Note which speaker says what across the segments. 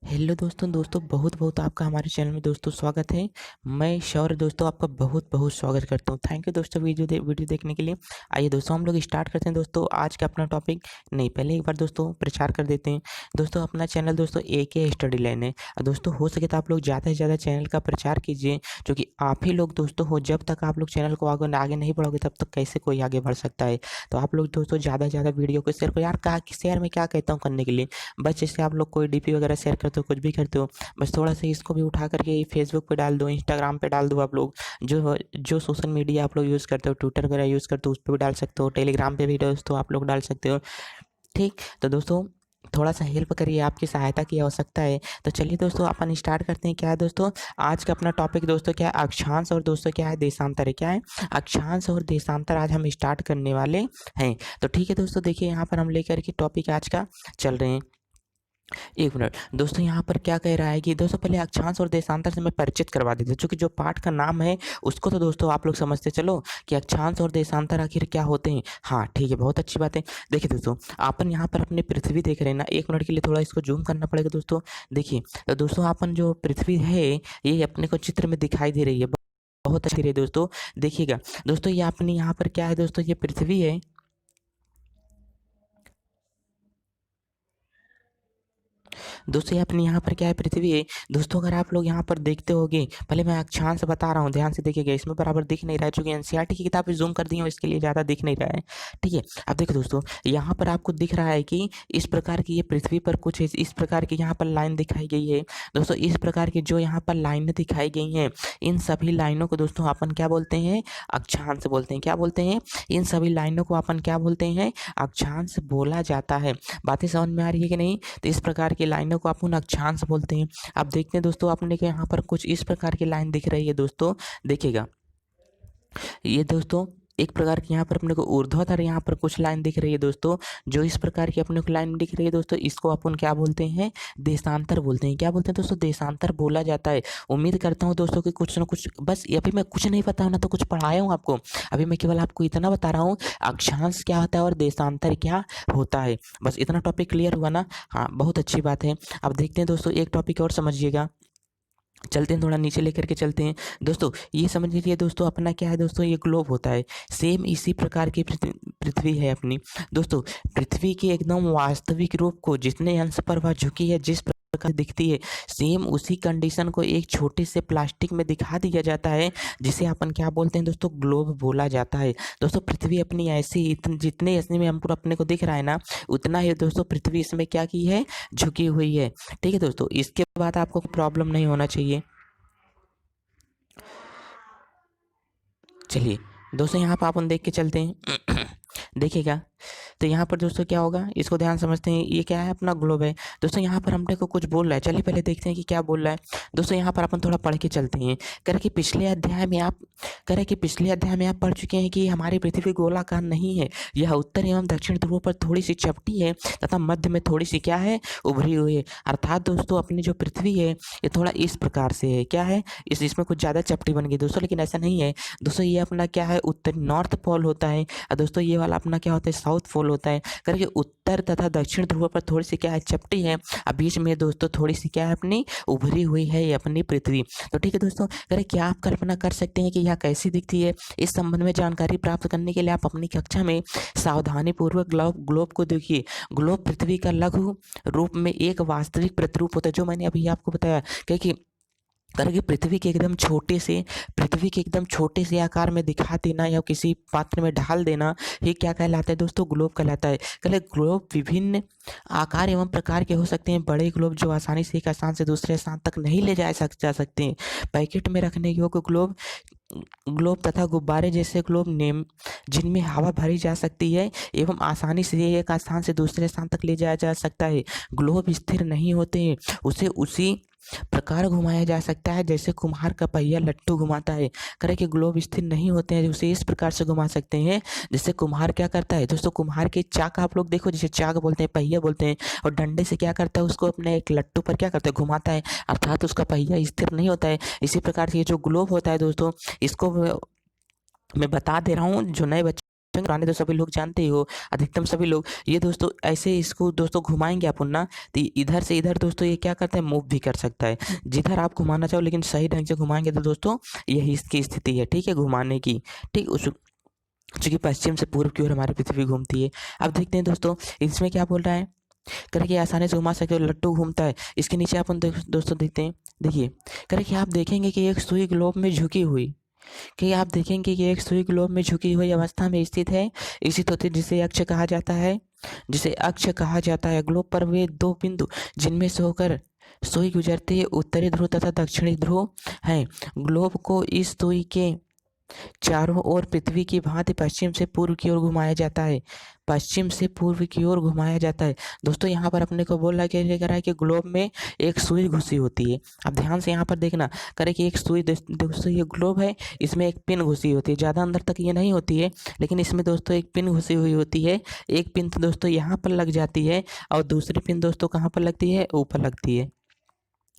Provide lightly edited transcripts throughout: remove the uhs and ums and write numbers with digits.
Speaker 1: Hello दोस्तों बहुत बहुत आपका हमारे चैनल में दोस्तों स्वागत है। मैं शौर्य दोस्तों आपका बहुत बहुत स्वागत करता हूँ। थैंक यू दोस्तों वीडियो देखने के लिए। आइए दोस्तों हम लोग स्टार्ट करते हैं दोस्तों आज का अपना टॉपिक। नहीं, पहले एक बार दोस्तों प्रचार कर देते हैं। दोस्तों अपना चैनल दोस्तों AK स्टडी लाइन है। दोस्तों हो सके तो आप लोग ज़्यादा से ज़्यादा चैनल का प्रचार कीजिए, क्योंकि आप ही लोग दोस्तों हो। जब तक आप लोग चैनल को आगे नहीं बढ़ोगे तब तक कैसे कोई आगे बढ़ सकता है। तो आप लोग दोस्तों ज़्यादा से ज़्यादा वीडियो को शेयर करो यार। शेयर में क्या कहता हूँ करने के लिए, बस जैसे आप लोग कोई DP वगैरह शेयर करते हो, कुछ भी करते हो, बस थोड़ा-सा इसको भी उठा कर के फेसबुक पे डाल दो, इंस्टाग्राम पे डाल दो आप लोग। जो जो सोशल मीडिया आप लोग यूज़ करते हो, ट्विटर वगैरह यूज़ करते हो, उस पे भी डाल सकते हो, टेलीग्राम पे भी दोस्तों आप लोग डाल सकते हो। ठीक, तो दोस्तों थोड़ा-सा हेल्प करिए, आपकी सहायता की आवश्यकता है। तो चलिए दोस्तों अपन स्टार्ट करते हैं। क्या है दोस्तों, आज का अपना टॉपिक दोस्तों क्या है, अक्षांश और दोस्तों क्या है, देशांतर है। क्या है, अक्षांश और देशांतर आज हम स्टार्ट करने वाले हैं। तो ठीक है दोस्तों, देखिए यहाँ पर हम लेकर के टॉपिक आज का चल रहे हैं। एक मिनट दोस्तों, यहाँ पर क्या कह रहा है कि दोस्तों पहले अक्षांश और देशांतर से मैं परिचित करवा देता हूँ, चूंकि जो पाठ का नाम है उसको तो दोस्तों आप लोग समझते चलो कि अक्षांश और देशांतर आखिर क्या होते हैं। हाँ ठीक है, बहुत अच्छी बात है। देखिए दोस्तों, अपन यहाँ पर अपनी पृथ्वी देख रहे हैं ना, एक मिनट के लिए थोड़ा इसको जूम करना पड़ेगा दोस्तों। देखिए तो दोस्तों अपन जो पृथ्वी है ये अपने को चित्र में दिखाई दे रही है, बहुत अच्छी रही है दोस्तों। देखिएगा दोस्तों, ये अपनी यहाँ पर क्या है दोस्तों, ये पृथ्वी है। दोस्तों ये अपने यहाँ पर क्या है, पृथ्वी है। दोस्तों अगर आप लोग यहाँ पर देखते होगे, पहले मैं अक्षांश बता रहा हूँ, ध्यान से देखिएगा। इसमें बराबर दिख नहीं रहा है, चूंकि NCERT की किताब जूम कर दी हूँ, इसके लिए ज़्यादा दिख नहीं रहा है। ठीक है, अब देखो दोस्तों, यहाँ पर आपको दिख रहा है कि इस प्रकार की ये पृथ्वी पर कुछ इस प्रकार की यहाँ पर लाइन दिखाई गई है। दोस्तों इस प्रकार की जो यहाँ पर लाइनें दिखाई गई हैं, इन सभी लाइनों को दोस्तों अपन क्या बोलते हैं, अक्षांश बोलते हैं। क्या बोलते हैं, इन सभी लाइनों को अपन क्या बोलते हैं, अक्षांश बोला जाता है। बातें समझ में आ रही है कि नहीं। तो इस प्रकार की लाइनों को अपन अक्षांश बोलते हैं। अब देखते हैं दोस्तों, अपने के यहाँ पर कुछ इस प्रकार की लाइन दिख रही है दोस्तों, देखिएगा। ये दोस्तों एक प्रकार की यहाँ पर अपने को ऊर्ध्वाधर यहाँ पर कुछ लाइन दिख रही है दोस्तों। जो इस प्रकार की अपने को लाइन दिख रही है दोस्तों, इसको अपन क्या बोलते हैं, देशांतर बोलते हैं। क्या बोलते हैं दोस्तों, देशांतर बोला जाता है। उम्मीद करता हूँ दोस्तों कि कुछ ना कुछ, बस अभी मैं कुछ नहीं पता ना तो कुछ पढ़ाया हूँ आपको। अभी मैं केवल आपको इतना बता रहा हूँ, अक्षांश क्या होता है और देशांतर क्या होता है। बस इतना टॉपिक क्लियर हुआ ना। हाँ बहुत अच्छी बात है। अब देखते हैं दोस्तों, एक टॉपिक और समझिएगा। चलते हैं, थोड़ा नीचे लेकर के चलते हैं दोस्तों। ये समझ लीजिए दोस्तों, अपना क्या है दोस्तों, ये ग्लोब होता है। सेम इसी प्रकार की पृथ्वी है अपनी। दोस्तों पृथ्वी के एकदम वास्तविक रूप को जितने अंश पर वह झुकी है, जिस प्रकार दिखती है, सेम उसी कंडीशन को एक छोटे से प्लास्टिक में दिखा दिया जाता है, जिसे अपन क्या बोलते हैं दोस्तों, ग्लोब बोला जाता है। दोस्तों पृथ्वी अपनी ऐसी जितने इसमें में हमको अपने को दिख रहा है ना, उतना ही दोस्तों पृथ्वी इसमें क्या की है, झुकी हुई है। ठीक है दोस्तों, इसके बाद आपको प्रॉब्लम नहीं होना चाहिए। चलिए दोस्तों, यहाँ पर अपन देख के चलते हैं। देखिएगा, तो यहाँ पर दोस्तों क्या होगा, इसको ध्यान समझते हैं। ये क्या है, अपना ग्लोब है। दोस्तों यहाँ पर हमने को कुछ बोल रहा है, चलिए पहले देखते हैं कि क्या बोल रहा है। दोस्तों यहाँ पर अपन थोड़ा पढ़ के चलते हैं। कह रहे कि पिछले अध्याय में आप पढ़ चुके हैं कि हमारी पृथ्वी गोलाकार नहीं है। यह उत्तर एवं दक्षिण ध्रुव पर थोड़ी सी चपटी है तथा मध्य में थोड़ी सी क्या है, उभरी हुई है। अर्थात दोस्तों अपनी जो पृथ्वी है ये थोड़ा इस प्रकार से है। क्या है, इसमें कुछ ज़्यादा चपटी बन गई दोस्तों, लेकिन ऐसा नहीं है दोस्तों। ये अपना क्या है, उत्तरी नॉर्थ पोल होता है, और दोस्तों ये वाला अपना क्या होता है, साउथ पोल होता है। करके उत्तर तथा दक्षिण ध्रुव पर थोड़ी सी क्या है, चपटी है, और बीच में दोस्तों थोड़ी सी क्या है, अपनी उभरी हुई है ये अपनी पृथ्वी। तो ठीक है दोस्तों, करे क्या आप कल्पना कर सकते हैं कि यह कैसी दिखती है। इस संबंध में जानकारी प्राप्त करने के लिए आप अपनी कक्षा में सावधानी पूर्वक ग्लोब को देखिए। ग्लोब पृथ्वी का लघु रूप में एक वास्तविक प्रतिरूप होता है, जो मैंने अभी आपको बताया। क्योंकि करके पृथ्वी के एकदम छोटे से आकार में दिखा देना या किसी पात्र में ढाल देना, ये क्या कहलाता है दोस्तों, ग्लोब कहलाता है। कहले ग्लोब विभिन्न आकार एवं प्रकार के हो सकते हैं। बड़े ग्लोब जो आसानी से एक स्थान से दूसरे स्थान तक नहीं ले जा सकते हैं। पैकेट में रखने योग्य ग्लोब ग्लोब तथा गुब्बारे जैसे ग्लोब नेम जिनमें हवा भरी जा सकती है एवं आसानी से एक स्थान से दूसरे स्थान तक ले जाया जा सकता है। ग्लोब स्थिर नहीं होते हैं, उसे उसी प्रकार घुमाया जा सकता है जैसे कुम्हार का पहिया लट्टू घुमाता है। करे कि ग्लोब स्थिर नहीं होते हैं, उसे इस प्रकार से घुमा सकते हैं जैसे कुम्हार क्या करता है दोस्तों, कुम्हार के चाक आप लोग देखो, जिसे चाक बोलते हैं, पहिया बोलते हैं, और डंडे से क्या करता है, उसको अपने एक लट्टू पर क्या करता है, घुमाता है, अर्थात उसका पहिया स्थिर नहीं होता है। इसी प्रकार से ये जो ग्लोब होता है दोस्तों, इसको मैं बता दे रहा हूँ, जो नए बच्चे पुराने तो सभी लोग जानते ही हो, अधिकतम सभी लोग ये दोस्तों ऐसे इसको दोस्तों घुमाएँगे अपन ना, तो इधर से इधर दोस्तों ये क्या करता है, मूव भी कर सकता है। जिधर आप घुमाना चाहो लेकिन सही ढंग से घुमाएँगे तो दोस्तों यही इसकी स्थिति है, ठीक है, घुमाने की। ठीक उस चूँकि पश्चिम से पूर्व की ओर हमारी पृथ्वी घूमती है। अब देखते हैं दोस्तों इसमें क्या बोल रहा है, कह रहा है कि आसानी से घुमा सकते हो, लट्टू घूमता है। इसके नीचे अपन दोस्तों देखते हैं, देखिए कह रहा है कि आप देखेंगे कि एक सुई ग्लोब में झुकी हुई, कि आप देखेंगे कि एक सुई ग्लोब में झुकी हुई अवस्था में स्थित है, स्थित होती है, जिसे अक्ष कहा जाता है, जिसे अक्ष कहा जाता है। ग्लोब पर वे दो बिंदु जिनमें से होकर सुई गुजरती है उत्तरी ध्रुव तथा दक्षिणी ध्रुव है। ग्लोब को इस सुई के चारों ओर पृथ्वी की भांति पश्चिम से पूर्व की ओर घुमाया जाता है, पश्चिम से पूर्व की ओर घुमाया जाता है। दोस्तों यहाँ पर अपने को बोल रहा है कि ये कह रहा है कि ग्लोब में एक सुई घुसी होती है। अब ध्यान से यहाँ पर देखना, कह रहे कि एक सुई, दोस्तों ये ग्लोब है, इसमें एक पिन घुसी होती है, ज़्यादा अंदर तक ये नहीं होती है, लेकिन इसमें दोस्तों एक पिन घुसी हुई होती है। एक पिन तो दोस्तों यहाँ पर लग जाती है और दूसरी पिन दोस्तों कहाँ पर लगती है, ऊपर लगती है।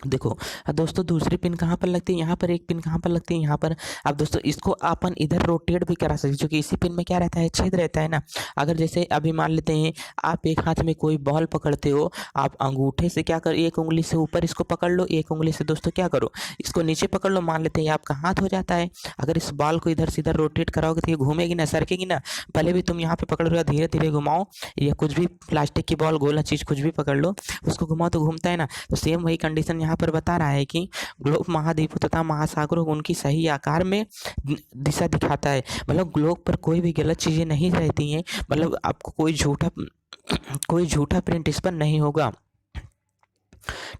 Speaker 1: देखो दोस्तों दूसरी पिन कहाँ पर लगती है, यहाँ पर एक पिन कहाँ पर लगती है, यहाँ पर। अब दोस्तों इसको अपन इधर रोटेट भी करा सकते हैं, क्योंकि इसी पिन में क्या रहता है, छेद रहता है ना। अगर जैसे अभी मान लेते हैं आप एक हाथ में कोई बॉल पकड़ते हो, आप अंगूठे से क्या कर, एक उंगली से ऊपर इसको पकड़ लो, एक उंगली से दोस्तों क्या करो, इसको नीचे पकड़ लो, मान लेते हैं आपका हाथ हो जाता है। अगर इस बॉल को इधर से इधर रोटेट कराओगे तो ये घूमेगी ना, सरकेगी ना। भले भी तुम यहाँ पे पकड़ रहे हो, धीरे धीरे घुमाओ, या कुछ भी प्लास्टिक की बॉल, गोला चीज़ कुछ भी पकड़ लो, उसको घुमाओ तो घूमता है ना। तो सेम वही कंडीशन यहाँ पर बता रहा है कि ग्लोब महाद्वीपों तथा महासागरों को उनकी सही आकार में दिशा दिखाता है। मतलब ग्लोब पर कोई भी गलत चीज़ें नहीं रहती हैं, मतलब आपको कोई झूठा प्रिंट इस पर नहीं होगा।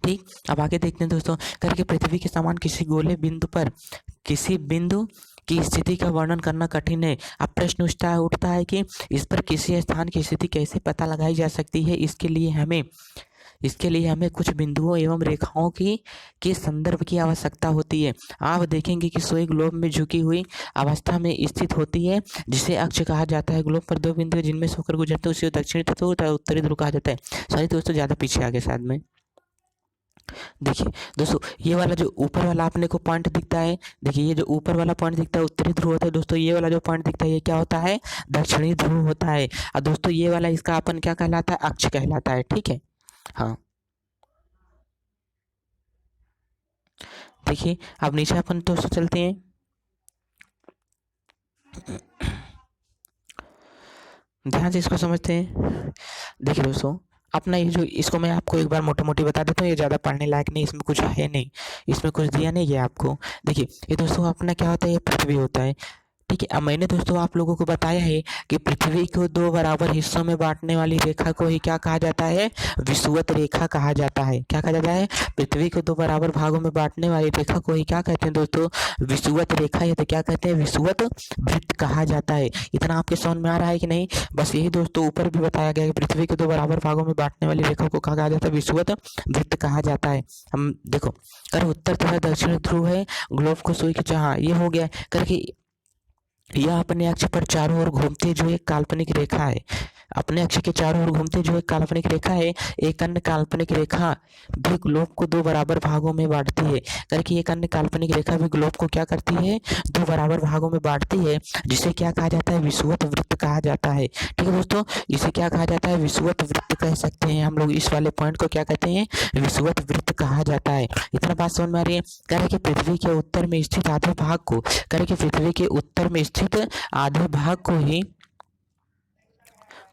Speaker 1: ठीक, अब आगे देखते हैं दोस्तों, करके पृथ्वी के समान किसी गोले बिंदु पर किसी बिंदु की स्थिति का वर्णन करना कठिन है। अब प्रश्न उठता है कि इस पर किसी स्थान की स्थिति कैसे पता लगाई जा सकती है। इसके लिए हमें कुछ बिंदुओं एवं रेखाओं के संदर्भ की आवश्यकता होती है। आप देखेंगे कि सुई ग्लोब में झुकी हुई अवस्था में स्थित होती है, जिसे अक्ष कहा जाता है। ग्लोब पर दो बिंदु जिनमें से होकर गुजरते हैं उसे दक्षिणी तथा उत्तरी ध्रुव कहा जाता है। सॉरी दोस्तों, ज़्यादा पीछे आगे साथ में देखिए दोस्तों, ये वाला जो ऊपर वाला अपने को पॉइंट दिखता है, देखिए ये जो ऊपर वाला पॉइंट दिखता है उत्तरी ध्रुव होता है दोस्तों। ये वाला जो पॉइंट दिखता है ये क्या होता है, दक्षिणी ध्रुव होता है। और दोस्तों ये वाला इसका अपन क्या कहलाता है, अक्ष कहलाता है। ठीक है, हाँ देखिए अब नीचे अपन दोस्तों चलते हैं। ध्यान से इसको समझते हैं। देखिए दोस्तों, अपना ये जो, इसको मैं आपको एक बार मोटा मोटी बता देता हूँ, ये ज़्यादा पढ़ने लायक नहीं, इसमें कुछ है नहीं, इसमें कुछ दिया नहीं गया आपको। देखिए ये दोस्तों अपना क्या होता है, ये पृथ्वी होता है। ठीक है, अब मैंने दोस्तों आप लोगों को बताया है कि पृथ्वी को दो बराबर हिस्सों में बांटने वाली रेखा को ही क्या कहा जाता है, विषुवत रेखा कहा जाता है। क्या कहा जाता है, पृथ्वी को दो बराबर भागों में बांटने वाली रेखा को ही क्या कहते हैं दोस्तों, विषुवत रेखा, या तो क्या कहते हैं, विषुवत वृत्त कहा जाता है। इतना आपके समझ में आ रहा है कि नहीं। बस यही दोस्तों ऊपर भी बताया गया कि पृथ्वी को दो बराबर भागों में बांटने वाली रेखा को कहा जाता है, विषुवत वृत्त कहा जाता है। हम देखो, कर उत्तर तथा दक्षिण ध्रुव है, ग्लोब को सुई के, हाँ ये हो गया करके। यह अपने अक्ष पर चारों ओर घूमती जो एक काल्पनिक रेखा है, अपने अक्ष के चारों ओर घूमती जो एक काल्पनिक रेखा है। एक अन्य काल्पनिक रेखा भी ग्लोब को दो बराबर भागों में बांटती है, करके एक अन्य काल्पनिक रेखा भी ग्लोब को क्या करती है, दो बराबर भागों में बांटती है, जिसे क्या कहा जाता है, विषुवत वृत्त कहा जाता है। ठीक है दोस्तों, इसे क्या कहा जाता है, विषुवत वृत्त कह सकते हैं हम लोग। इस वाले पॉइंट को क्या कहते हैं, विषुवत वृत्त कहा जाता है। इतना बात समझ में आ रही है। कह रहे कि पृथ्वी के उत्तर में स्थित आधे भाग को, कह रहे कि पृथ्वी के उत्तर में स्थित आधे भाग को ही,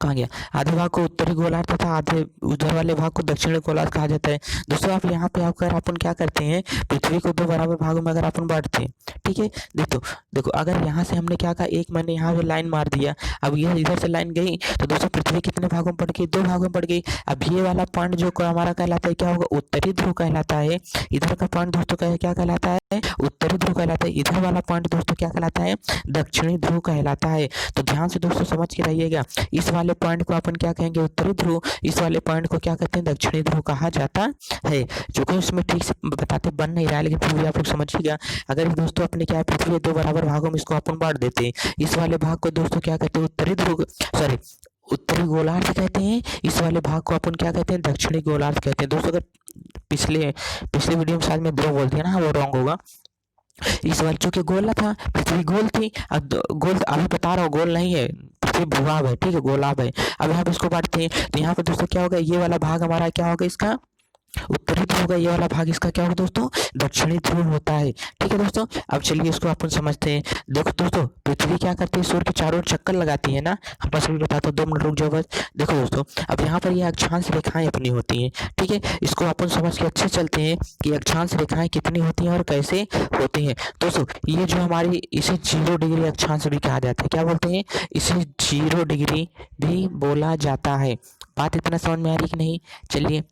Speaker 1: कहा गया, आधे भाग को उत्तरी गोलार्ध तथा आधे उधर वाले भाग को दक्षिणी गोलार्ध कहा जाता है। दोस्तों आप यहाँ पे आकर अपन क्या करते हैं, पृथ्वी को दो बराबर भागों में अगर अपन बांटते हैं, ठीक है, देखो अगर यहाँ से हमने क्या कहा, एक मैंने यहाँ पे लाइन मार दिया, अब ये इधर से लाइन गई तो दोस्तों पृथ्वी कितने भागों में पड़ गई, दो भागों में पड़ गई। अब ये वाला पॉइंट जो हमारा कहलाता है क्या होगा, उत्तरी ध्रुव कहलाता है। इधर का पॉइंट दोस्तों क्या कहलाता है, उत्तरी ध्रुव कहलाता है। इधर वाला पॉइंट दोस्तों क्या कहलाता है, दक्षिणी ध्रुव कहलाता है। तो ध्यान से दोस्तों समझ के रहिएगा, इस वाले पॉइंट को अपन क्या कहेंगे, उत्तरी ध्रुव, इस वाले पॉइंट को क्या कहते हैं, दक्षिणी ध्रुव कहा जाता है। जो कि उसमें ठीक से बताते बन नहीं रहा है, लेकिन फिर भी आप लोग समझिएगा। अगर दोस्तों अपने क्या है, पृथ्वी दो बराबर भागों में इसको अपन बांट देते हैं, इस वाले भाग को दोस्तों क्या कहते हैं, उत्तरी ध्रुव, सॉरी उत्तरी गोलार्ध कहते हैं। इस वाले भाग को अपन क्या कहते हैं, दक्षिणी गोलार्ध कहते हैं। दोस्तों अगर पिछले वीडियो में शायद मैं दो बोल दिया ना, वो रॉन्ग होगा। इस बार चूंकि गोला था, पृथ्वी गोल थी, अब गोल अभी बता रहा हूँ गोल नहीं है, पृथ्वी भूभाग है, ठीक है, गोलाभ है। अब यहाँ पे इसको बांटते हैं तो यहाँ पे दोस्तों क्या होगा, ये वाला भाग हमारा क्या होगा, इसका उत्तरी ध्रुव का, ये वाला भाग इसका क्या होगा दोस्तों, दक्षिणी ध्रुव होता है। ठीक है दोस्तों, अब चलिए इसको अपन समझते हैं। देखो दोस्तों, पृथ्वी क्या करती है, सूर्य के चारों ओर चक्कर लगाती है ना। हम बस भी बताता हूँ, 2 मिनट रुक जाओ बस। देखो दोस्तों, अब यहाँ पर ये अक्षांश रेखाएं अपनी होती हैं। ठीक है, इसको अपन समझ के अच्छे चलते हैं कि अक्षांश रेखाएं कितनी होती हैं और कैसे होती हैं। दोस्तों ये जो हमारी, इसे 0 डिग्री अक्षांश भी कहा जाता है। क्या बोलते हैं, इसे 0 डिग्री भी बोला जाता है। बात इतना समझ में आ रही कि नहीं। चलिए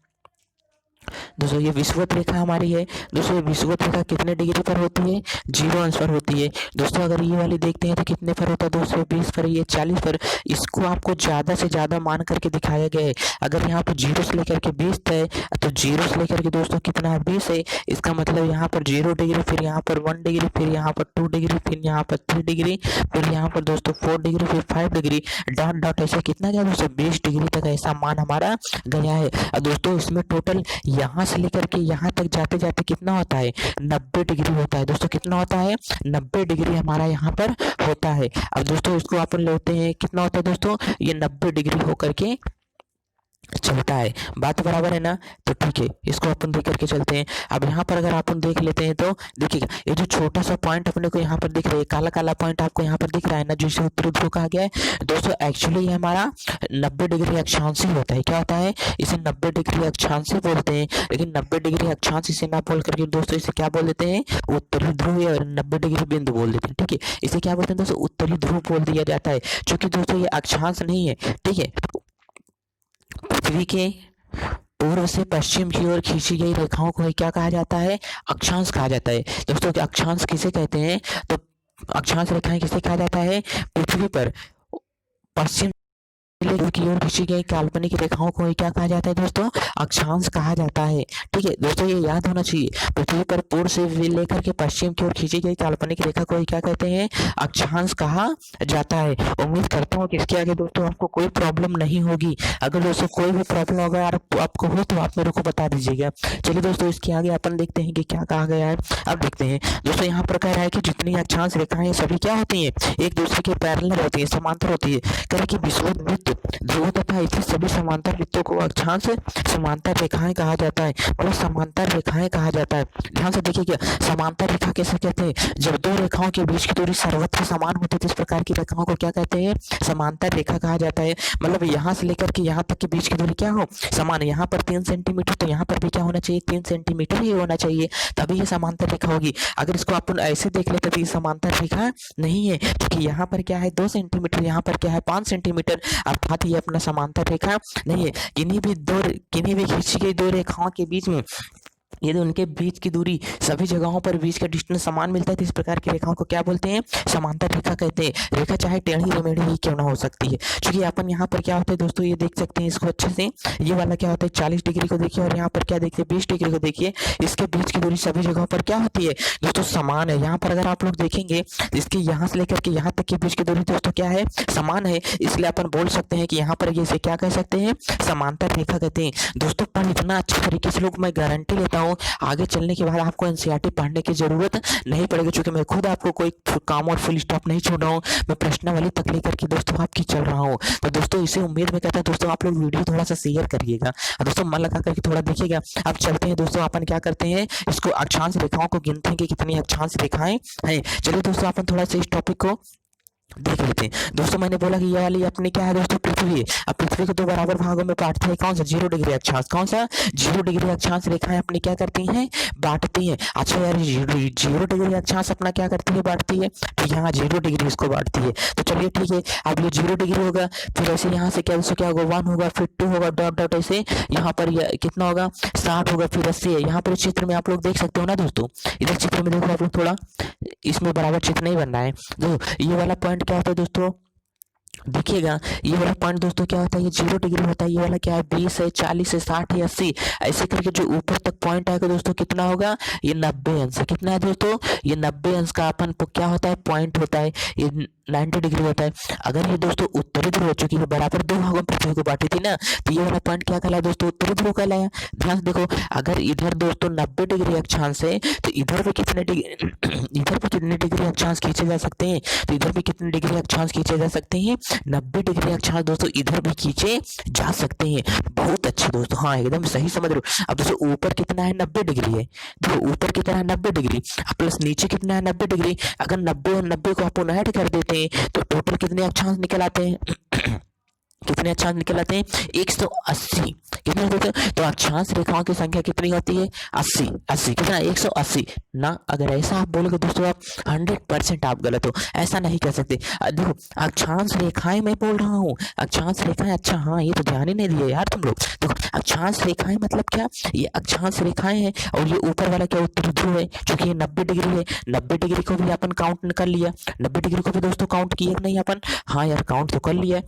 Speaker 1: दोस्तों, ये विषुवत रेखा हमारी है। दोस्तों ये विषुवत रेखा कितने डिग्री पर होती है, 0 अंश पर होती है। दोस्तों अगर ये वाली देखते हैं तो कितने पर होता है दोस्तों, 20 पर, ये 40 पर। इसको आपको ज़्यादा से ज़्यादा मान करके दिखाया गया है। अगर यहाँ पर 0 से लेकर के 20 है तो 0 से लेकर के दोस्तों कितना है, 20 है। इसका मतलब यहाँ पर 0 डिग्री, फिर यहाँ पर 1 डिग्री, फिर यहाँ पर 2 डिग्री, फिर यहाँ पर 3 डिग्री, फिर यहाँ पर दोस्तों 4 डिग्री, फिर 5 डिग्री, डॉट डॉट ऐसे कितना गया दोस्तों, 20 डिग्री तक ऐसा मान हमारा गया है। और दोस्तों इसमें टोटल यहाँ से लेकर के यहाँ तक जाते जाते कितना होता है, 90 डिग्री होता है। दोस्तों कितना होता है, 90 डिग्री हमारा यहाँ पर होता है। अब दोस्तों इसको अपन लेते हैं, कितना होता है दोस्तों, ये 90 डिग्री होकर के चलता है। बात बराबर है ना। तो ठीक है, इसको अपन देख करके चलते हैं। अब यहाँ पर अगर अपन देख लेते हैं तो देखिएगा, ये जो छोटा सा पॉइंट अपने को यहाँ पर दिख रहा है, काला काला पॉइंट आपको यहाँ पर दिख रहा है ना, जिसे उत्तरी ध्रुव कहा गया है। दोस्तों एक्चुअली ये हमारा 90 डिग्री अक्षांश ही होता है। क्या होता है, इसे 90 डिग्री अक्षांश बोलते हैं। लेकिन 90 डिग्री अक्षांश इसे ना बोल करके दोस्तों इसे क्या बोल देते हैं, उत्तरी ध्रुव या 90 डिग्री बिंदु बोल देते हैं। ठीक है, इसे क्या बोलते हैं दोस्तों, उत्तरी ध्रुव बोल दिया जाता है। क्योंकि दोस्तों ये अक्षांश नहीं है। ठीक है, पृथ्वी के पूर्व से पश्चिम की ओर खींची गई रेखाओं को क्या कहा जाता है, अक्षांश कहा जाता है। दोस्तों अक्षांश किसे कहते हैं, तो अक्षांश रेखाएं किसे कहा जाता है, पृथ्वी पर पश्चिम की ओर खींची गई काल्पनिक रेखाओं को क्या कहा जाता है दोस्तों, अक्षांश कहा जाता है। ठीक है दोस्तों, ये याद होना चाहिए, पृथ्वी पर पूर्व से लेकर के पश्चिम की ओर खींची गई काल्पनिक रेखा को क्या कहते हैं, अक्षांश कहा जाता है। उम्मीद करता हूँ कि इसके आगे दोस्तों आपको कोई प्रॉब्लम नहीं होगी। अगर दोस्तों कोई भी प्रॉब्लम होगा आपको हो तो आप मेरे को बता दीजिएगा। चलिए दोस्तों, इसके आगे अपन देखते हैं कि क्या कहा गया है। अब देखते हैं दोस्तों, यहाँ पर कह रहा है कि जितनी अक्षांश रेखाएं सभी क्या होती है, एक दूसरे के पैरेलल होती है, समांतर होती है। कह रहे कि विषुवत वृत्त, ध्रुव तथा इसी सभी समांतर वृत्तों को अक्षांश समांतर रेखाएं कहा जाता है, मतलब समांतर रेखाएं कहा जाता है। ध्यान से देखिए, समांतर रेखा कैसे कहते हैं, जब दो रेखाओं के बीच की दूरी सर्वत्र समान होती है, इस प्रकार की रेखाओं को क्या कहते हैं, समांतर रेखा कहा जाता है। मतलब यहाँ से लेकर के यहाँ तक के बीच की दूरी क्या हो, समान है। यहाँ पर 3 सेंटीमीटर तो यहाँ पर भी क्या होना चाहिए, 3 सेंटीमीटर ही होना चाहिए, तभी ये समांतर रेखा होगी। अगर इसको अपन ऐसे देख लेते तो ये समांतर रेखा नहीं है, क्योंकि यहाँ पर क्या है 2 सेंटीमीटर, यहाँ पर क्या है 5 सेंटीमीटर, अर्थात ये अपना समांतर रेखा नहीं है। किन्हीं भी खींची गई दो रेखाओं के बीच में यदि उनके बीच की दूरी सभी जगहों पर बीच का डिस्टेंस समान मिलता है तो इस प्रकार की रेखाओं को क्या बोलते हैं, समांतर रेखा कहते हैं। रेखा चाहे टेढ़ी या मेढ़ी ही क्यों ना हो सकती है। क्योंकि अपन यहाँ पर क्या होता है दोस्तों, ये देख सकते हैं इसको अच्छे से, ये वाला क्या होता है 40 डिग्री को देखिए, और यहाँ पर क्या देखिए 20 डिग्री को देखिए, इसके बीच की दूरी सभी जगहों पर क्या होती है दोस्तों, समान है। यहाँ पर अगर आप लोग देखेंगे इसके यहाँ से लेकर के यहाँ तक के बीच की दूरी दोस्तों क्या है, समान है। इसलिए अपन बोल सकते हैं कि यहाँ पर ये क्या कह सकते हैं, समांतर रेखा कहते हैं। दोस्तों पर इतना अच्छे तरीके से लोग, मैं गारंटी लेता हूँ आगे चलने के बाद आपको एनसीईआरटी पढ़ने की जरूरत नहीं पड़ेगी, क्योंकि मैं खुद आपको कोई काम और फुल स्टॉप नहीं छोड़ रहा हूँ, मैं प्रश्नावली तक लेकर के दोस्तों आपकी चल रहा हूँ। तो दोस्तों इसे उम्मीद में कहता है दोस्तों आप लोग वीडियो थोड़ा सा शेयर करिएगा, दोस्तों मन लगा करके थोड़ा देखिएगा। अब चलते हैं दोस्तों, अपन क्या करते हैं, इसको अक्षांश रेखाओं को गिनते हैं कि कितनी अक्षांश रेखाएं हैं। चलिए दोस्तों अपन थोड़ा सा इस टॉपिक को देख लेते हैं। दोस्तों मैंने बोला कि ये वाली अपनी क्या है दोस्तों, पृथ्वी है। अब पृथ्वी को 2 बराबर भागों में बांटते हैं, कौन सा 0 डिग्री अक्षांश, कौन सा 0 डिग्री अक्षांश रेखाएं अपनी क्या करती हैं, बांटती हैं। अच्छा यार 0 डिग्री अक्षांश अपना क्या करती है, बांटती है, तो यहाँ 0 डिग्री इसको बांटती है। तो चलिए ठीक है, अब ये 0 डिग्री होगा, फिर ऐसे यहाँ से क्या होगा 1 होगा, फिर 2 होगा, डॉट डॉट ऐसे यहाँ पर कितना होगा 60 होगा, फिर 80 है। यहाँ पर चित्र में आप लोग देख सकते हो ना दोस्तों, इधर चित्र में देखो आप लोग, थोड़ा इसमें बराबर चित्र नहीं बन रहा है। तो ये वाला पॉइंट क्या होता है दोस्तों, देखिएगा ये वाला पॉइंट दोस्तों क्या होता है, ये 0 डिग्री होता है। ये वाला क्या है 20 है, 40 है, 60 है, 80 ऐसे करके जो ऊपर तक पॉइंट आएगा दोस्तों कितना होगा, ये 90 अंश है। कितना है दोस्तों, ये 90 अंश का अपन क्या होता है, पॉइंट होता है, ये 90 डिग्री होता है। अगर ये दोस्तों उत्तरी ध्रुव हो, चुकी है बराबर 2 भागों में पृथ्वी को बांटी थी ना, तो ये वाला पॉइंट क्या कहलाया दोस्तों, उत्तरी ध्रुव कहलाया। ध्यान से देखो, अगर इधर दोस्तों 90 डिग्री अक्षांश है तो इधर पे कितने डिग्री इधर पे कितने डिग्री अक्षांश खींचे जा सकते हैं, तो इधर पे कितने डिग्री अक्षांश खींचे जा सकते हैं, 90 डिग्री अक्षांश दोस्तों इधर भी खींचे जा सकते हैं। बहुत अच्छे दोस्तों, हाँ एकदम सही समझ रहे हो। अब दोस्तों ऊपर कितना है, 90 डिग्री है। देखो ऊपर कितना है, 90 डिग्री, प्लस नीचे कितना है, 90 डिग्री। अगर 90 और 90 को अपन ऐड कर देते हैं तो टोटल कितने अक्षांश निकल आते हैं कितने अक्षांश निकल आते हैं, 180। कितने होते हैं, तो अक्षांश रेखाओं की संख्या कितनी होती है, 80। 80 कितना, 180 ना। अगर ऐसा आप बोलोगे दोस्तों आप 100% आप गलत हो, ऐसा नहीं कह सकते। देखो अक्षांश रेखाएं मैं बोल रहा हूँ, अक्षांश रेखाएं, अच्छा हाँ ये तो ध्यान ही नहीं दिए यार तुम लोग। देखो अक्षांश रेखाएं मतलब क्या, ये अक्षांश रेखाएं हैं और ये ऊपर वाला क्या, उत्तरी ध्रुव है, क्योंकि ये 90 डिग्री है। 90 डिग्री को भी अपन काउंट कर लिया, 90 डिग्री को भी दोस्तों काउंट किए नहीं अपन, हाँ यार काउंट तो कर लिया।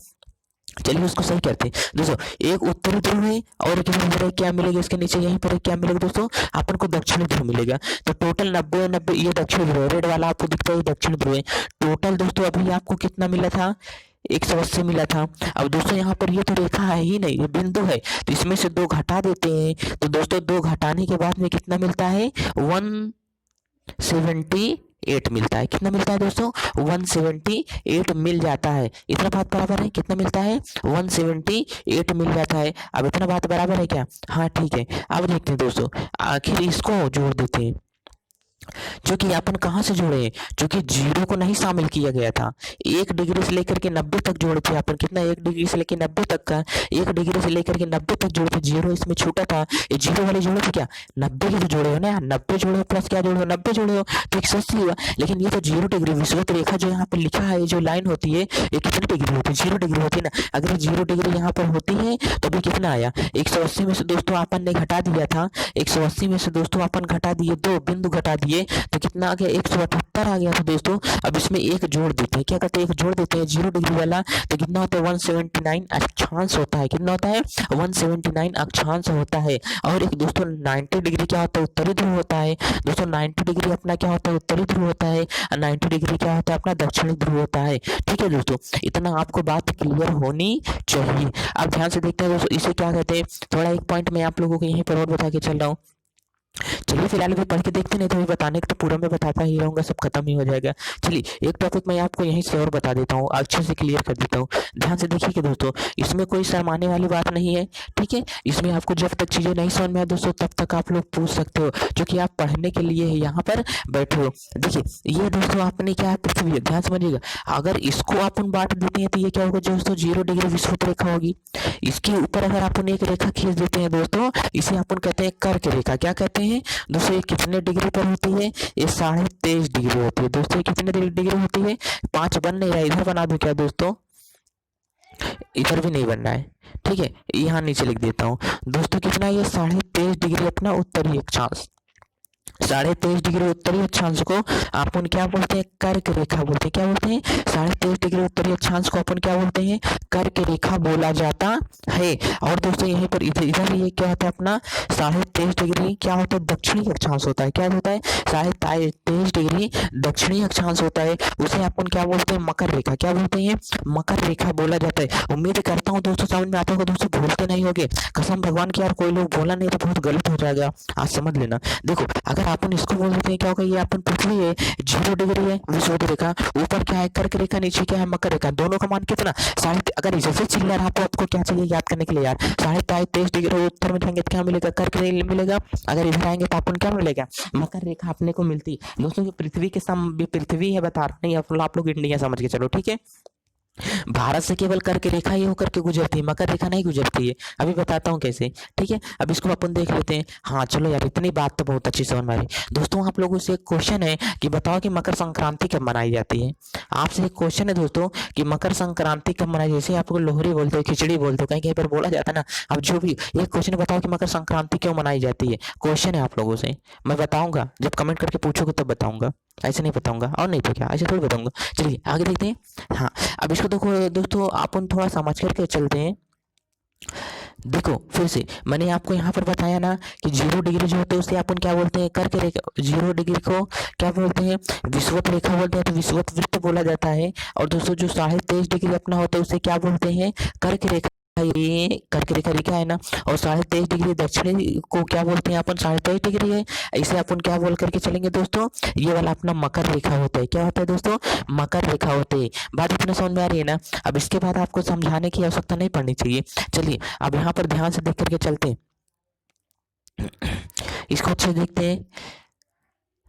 Speaker 1: चलिए उसको सही करते हैं दोस्तों। एक उत्तरी ध्रुव है और एक इधर क्या मिलेगा, इसके नीचे यहीं पर क्या मिलेगा दोस्तों, अपन को दक्षिणी ध्रुव मिलेगा। तो टोटल 90 90 ये दक्षिण ध्रुव है, रेड वाला आपको दिखता है दक्षिण ध्रुव है। टोटल दोस्तों अभी आपको कितना मिला था, 180 मिला था। अब दोस्तों यहाँ पर ये तो रेखा है ही नहीं, ये बिंदु है, तो इसमें से 2 घटा देते हैं। तो दोस्तों 2 घटाने के बाद में कितना मिलता है, 178 मिलता है। कितना मिलता है दोस्तों, 178 मिल जाता है। इतना बात बराबर है, कितना मिलता है, 178 मिल जाता है। अब इतना बात बराबर है क्या, हाँ ठीक है। अब देखते हैं दोस्तों, आखिर इसको जोड़ देते हैं। जो कि अपन कहाँ से जोड़े हैं, जो कि 0 को नहीं शामिल किया गया था। 1 डिग्री से लेकर के 90 तक जोड़े थे अपन, कितना, 1 डिग्री से लेकर 90 तक का, 1 डिग्री से लेकर के 90 तक जोड़े थे। 0 इसमें छूटा था, ये 0 वाले जोड़े थे क्या, 90 के तो जोड़े हो ना यार, 90 जोड़े हो प्लस क्या जोड़े हो, 90 जोड़े हो, तो 180 हुआ। लेकिन ये तो 0 डिग्री विषुवत रेखा जो यहाँ पर लिखा है, ये जो लाइन होती है ये कितनी डिग्री होती है, 0 डिग्री होती है ना। अगर 0 डिग्री यहाँ पर होती है तो भी कितना आया, 180 में से दोस्तों अपन ने घटा दिया था, 180 में से दोस्तों अपन घटा दिए, 2 बिंदु घटा दिए, तो कितना आ गया, 178 आ गया था दोस्तों। अब इसमें एक जोड़ देते हैं, क्या करते हैं, एक जोड़ देते हैं 0 डिग्री वाला, तो कितना होता है, 179 अक्षांश होता है। कितना होता है, 179 अक्षांश होता है। और एक दोस्तों 90 डिग्री क्या होता है, उत्तरी ध्रुव होता है। दोस्तों 90 डिग्री अपना क्या होता है, उत्तरी ध्रुव होता है, और 90 डिग्री क्या होता है, अपना दक्षिणी ध्रुव होता है। ठीक है दोस्तों, इतना आपको बात क्लियर होनी चाहिए। अब ध्यान से देखते हैं दोस्तों, इसे क्या कहते हैं, थोड़ा एक पॉइंट मैं आप लोगों को यहीं पर और बता के चल रहा हूँ। चलिए फिलहाल अभी पढ़ के देखते, नहीं तो अभी बताने के तो पूरा मैं बताता ही रहूँगा, सब खत्म ही हो जाएगा। चलिए एक टॉपिक मैं आपको यहीं से और बता देता हूँ, अच्छे से क्लियर कर देता हूँ। ध्यान से देखिए कि दोस्तों इसमें कोई शर्माने वाली बात नहीं है, ठीक है। इसमें आपको जब तक चीज़ें नहीं समझ में आए दोस्तों तब तक आप लोग पूछ सकते हो, क्योंकि आप पढ़ने के लिए यहाँ पर बैठे हो। देखिए ये दोस्तों आपने क्या है, पृथ्वी है, ध्यान समझिएगा। अगर इसको अपन बांट देते हैं तो ये क्या होगा दोस्तों, 0 डिग्री विषुवत रेखा होगी। इसके ऊपर अगर अपन एक रेखा खींच देते हैं दोस्तों, इसे अपन कहते हैं कर्क रेखा। क्या कहते हैं दोस्तों, ये कितने डिग्री पर होती है, ये 23.5 डिग्री होती है दोस्तों। ये कितने डिग्री होती है, 5 बन नहीं रहा, इधर बना दूं क्या दोस्तों, इधर भी नहीं बनना है, ठीक है, यहाँ नीचे लिख देता हूँ दोस्तों। कितना, ये 23.5 डिग्री अपना उत्तरी अक्षांश, 23.5 डिग्री उत्तरी अक्षांश को अपन क्या बोलते हैं, कर्क रेखा बोलते हैं। क्या बोलते हैं, 23.5 डिग्री उत्तरी अक्षांश को अपन क्या बोलते हैं, कर्क रेखा बोला जाता है। और दोस्तों यहीं पर इधर ये क्या होता है, अपना 23.5 डिग्री क्या होता है, दक्षिणी अक्षांश होता है। क्या होता है, 23.5 डिग्री दक्षिणी अक्षांश होता है, उसे अपन क्या बोलते हैं, मकर रेखा। क्या बोलते हैं, मकर रेखा बोला जाता है। उम्मीद करता हूँ दोस्तों समझ में आता होगा दोस्तों, भूलते नहीं होगे, कसम भगवान की यार कोई लोग बोला नहीं तो बहुत गलत हो जाएगा, आज समझ लेना। देखो अगर अपन इसको बोल देते हैं, क्या होगा, ये अपन पृथ्वी है, 0 डिग्री है विषुवत रेखा, ऊपर क्या है, कर्क रेखा, नीचे क्या है, मकर रेखा। दोनों का मान कितना, अगर जैसे चिल्ला रहा तो आपको क्या चाहिए याद करने के लिए यार, 23.5 डिग्री उत्तर में जाएंगे तो क्या मिलेगा, कर्क रेखा मिलेगा। अगर इधर आएंगे तो अपन क्या मिलेगा, मकर रेखा अपने को मिलती। दोस्तों पृथ्वी के पृथ्वी है, बता रहा नहीं आप लोग इंडिया समझ के चलो, ठीक है। भारत से केवल कर्क रेखा ही होकर के गुजरती है, मकर रेखा नहीं गुजरती है। अभी बताता हूँ कैसे, ठीक है। अब इसको अपन देख लेते हैं। हाँ चलो यार, इतनी बात तो बहुत अच्छी समझ में आ रही। दोस्तों आप लोगों से एक क्वेश्चन है कि बताओ कि मकर संक्रांति कब मनाई जाती है। आपसे एक क्वेश्चन है दोस्तों कि मकर संक्रांति कब मनाई, जैसे आपको लोहड़ी बोलते हो, खिचड़ी बोलते हो, कहीं कहीं पर बोला जाता है ना। अब जो भी एक क्वेश्चन बताओ कि मकर संक्रांति क्यों मनाई जाती है, क्वेश्चन है आप लोगों से। मैं बताऊंगा, जब कमेंट करके पूछोगे तब बताऊंगा, ऐसे नहीं बताऊंगा। और नहीं तो क्या, ऐसे थोड़ी बताऊंगा। चलिए आगे देखते हैं। हाँ अब इसको देखो दोस्तों, अपन थोड़ा समझ करके चलते हैं। देखो फिर से मैंने आपको यहाँ पर बताया ना कि 0 डिग्री जो होते हैं उसे अपन क्या बोलते हैं, कर्क रेखा। 0 डिग्री को क्या बोलते हैं, विषुवत रेखा बोलते हैं, तो विषुवत वृत्त बोला जाता है। और दोस्तों जो 23.5 डिग्री अपना होता है उसे क्या बोलते हैं, कर्क रेखा। ये करके रेखा लिखा है ना, और 23.5 डिग्री दक्षिणी को क्या बोलते हैं अपन, 23.5 डिग्री है। इसे अपन क्या बोल करके चलेंगे दोस्तों, ये वाला अपना मकर रेखा होता है। क्या होता है दोस्तों, मकर रेखा होते हैं। बात इतना समझ में आ रही है ना। अब इसके बाद आपको समझाने की आवश्यकता नहीं पड़नी चाहिए। चलिए अब यहाँ पर ध्यान से देख करके चलते हैं, इसको अच्छे से देखते हैं।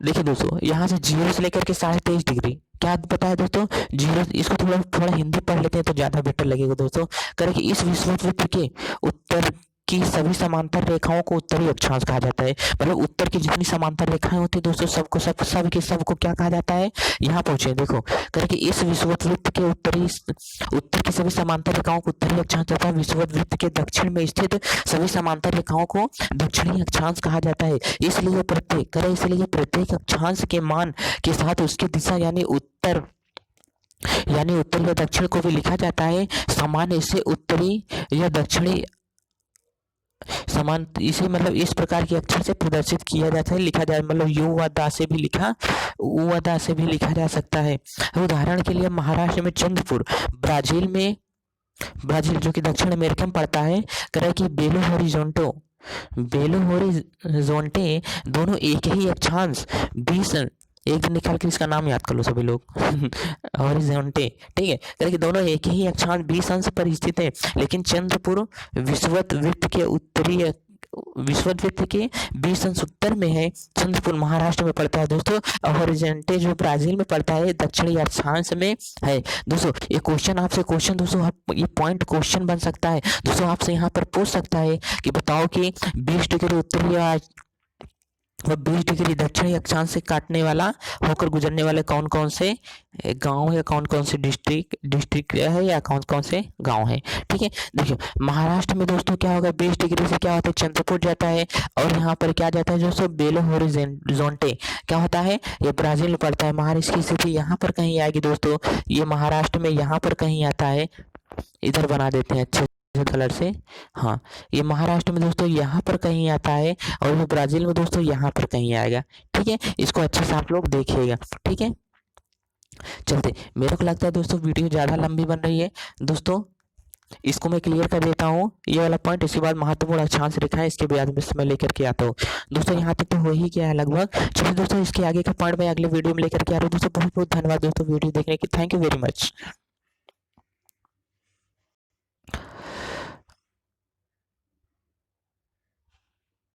Speaker 1: देखिए दोस्तों, यहाँ से 0 से लेकर के 23.5 डिग्री क्या बताया दोस्तों, 0। इसको थोड़ा थोड़ा हिंदी पढ़ लेते हैं तो ज्यादा बेटर लगेगा दोस्तों। करें कि इस विषुववृत्त के उत्तर की सभी समांतर रेखाओं को उत्तरी अक्षांश कहा जाता है। मतलब उत्तर की जितनी समांतर रेखाएं होती है दोस्तों, सबको सब के सबको क्या कहा जाता है। यहाँ पहुंचे देखो, करें कि इस विषुववृत्त के उत्तर की सभी समांतर रेखाओं को उत्तरी अक्षांश तथा विषुववृत्त के दक्षिण में स्थित सभी समांतर रेखाओं को दक्षिणी अक्षांश कहा जाता है। इसलिए प्रत्येक अक्षांश के मान के साथ उसकी दिशा यानी उत्तर या दक्षिण को भी लिखा जाता है। सामान्य इसे उत्तरी या दक्षिणी समान इसे मतलब इस प्रकार के अक्षर से प्रदर्शित किया जाता है, लिखा जाए, मतलब यू व दा से भी लिखा जा सकता है। उदाहरण के लिए महाराष्ट्र में चंद्रपुर, ब्राजील जो कि दक्षिण अमेरिका में पड़ता है, करे कि बेलो होरिजोंटे दोनों एक ही अक्षांश 20 एक दिन निकाल के इसका नाम याद कर लो सभी लोग हॉरिजॉन्टे, ठीक है। करे कि दोनों एक ही अक्षांश 20 अंश पर स्थित है, लेकिन चंद्रपुर विषुववृत्त के 20 अंश उत्तर में है। चंद्रपुर महाराष्ट्र में पड़ता है दोस्तों, और हॉरिजॉन्टे जो ब्राजील में पड़ता है दक्षिणी अक्षांश में है। दोस्तों ये क्वेश्चन दोस्तों ये पॉइंट क्वेश्चन बन सकता है दोस्तों, आपसे यहाँ पर पूछ सकता है कि बताओ कि 20 डिग्री उत्तरी और 20 डिग्री दक्षिणी अक्षांश से काटने वाला होकर गुजरने वाले कौन कौन से गांव या कौन कौन से डिस्ट्रिक्ट है या कौन कौन से गांव है, ठीक है। देखिए महाराष्ट्र में दोस्तों क्या होगा, 20 डिग्री से क्या होता है, चंद्रपुर जाता है, और यहाँ पर क्या जाता है दोस्तों, बेलो होरिजोंटे क्या होता है, ये ब्राजील में पड़ता है। महाराष्ट्र की स्थिति यहाँ पर कहीं आएगी दोस्तों, ये महाराष्ट्र में यहाँ पर कहीं आता है, इधर बना देते हैं अच्छे कलर से। हाँ, ये महाराष्ट्र में दोस्तों यहाँ पर कहीं आता है, और ये ब्राजील में दोस्तों यहाँ पर कहीं आएगा, ठीक है। इसको अच्छे से आप लोग देखिएगा, ठीक है। चलते, मेरे को लगता है दोस्तों वीडियो ज़्यादा लंबी बन रही है दोस्तों, इसको मैं क्लियर कर देता हूँ ये वाला पॉइंट। इसके बाद महत्वपूर्ण अक्षांश रेखा है, इसके बाद में मैं लेकर के आता हूँ दोस्तों। यहाँ तक तो हो ही गया है लगभग। चलिए दोस्तों, इसके आगे का पॉइंट मैं अगले वीडियो में लेकर के आ रहा हूँ दोस्तों। बहुत बहुत धन्यवाद दोस्तों वीडियो देखने की, थैंक यू वेरी मच।